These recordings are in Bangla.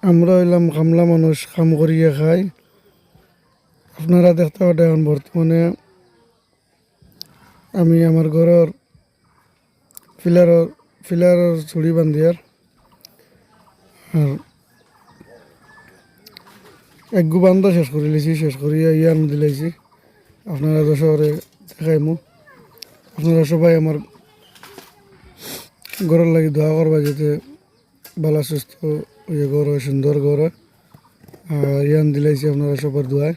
আমরা হইলাম কামলা মানুষ, কাম করিয়া খাই। আপনারা দেখতে পারেন বর্তমানে আমি আমার ঘরের ফিলারের ফিলারের ছুরি বান্ধিয়ার আর একগু বান্ধা শেষ করে লিছি, শেষ করিয়া ইয়ান দিলাইছি। আপনারা তো শহরে দেখাইমু। আপনারা সবাই আমার ঘরের লাগি দোয়া করবা যাতে ভালো সুস্থ ঘর হয়, সুন্দর ঘর হয়। আর ইয়ান দিলাইছি আপনারা সবার দোয়ায়।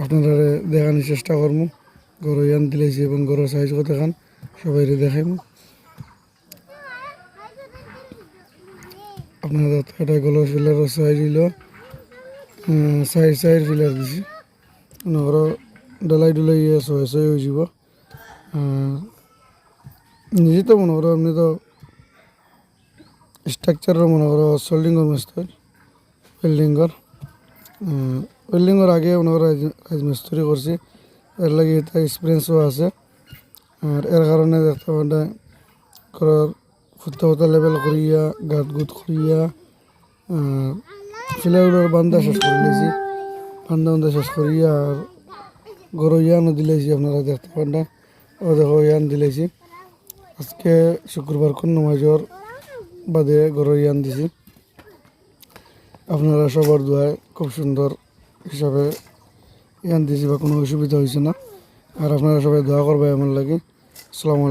আপনারা দেখানোর চেষ্টা করবো ঘর ইয়ান দিলাইছি এবং ঘরের সাইজ কত দেখান সবাই দেখাইমু। আপনারা এটা গলার ফিলারের সাইজ হইল সাইড ফিলার দিছি। মনে করো ডলাই ডুলাই ছয় ছয় হয়ে যাব। নিজে তো মনে করো এমনি তো স্ট্রাকচারের মনে করো সোল্ডিংয়ের মিস্ত্রি ওয়েল্ডিংয়ের আগে মনে করো রাজমিস্ত্রি করছি। এর লাগে এটা এক্সপিরিয়েন্সও আছে। আর এর কারণে দেখতে পারে ঘরের ফুটা লেভেল করিয়া গাঁত গুট করিয়া ফিলারগুলোর বান্ধা শেষ করে নিয়েছি। বান্ধা শেষ করিয়া আর গরু ইয়ানও দিলাইছি। আপনারা দেখতে পান ও দেখো ইয়ান দিলাইছি। আজকে শুক্রবার কোন নমাজর বাদে গরু ইয়ান দিছি। আপনারা সবার দোয়ায় খুব সুন্দর হিসাবে ইয়ান দিছি বা কোনো অসুবিধা হয়েছে না। আর আপনারা সবাই দোয়া করবে আমার লাগে। আসসালামু আলাইকুম।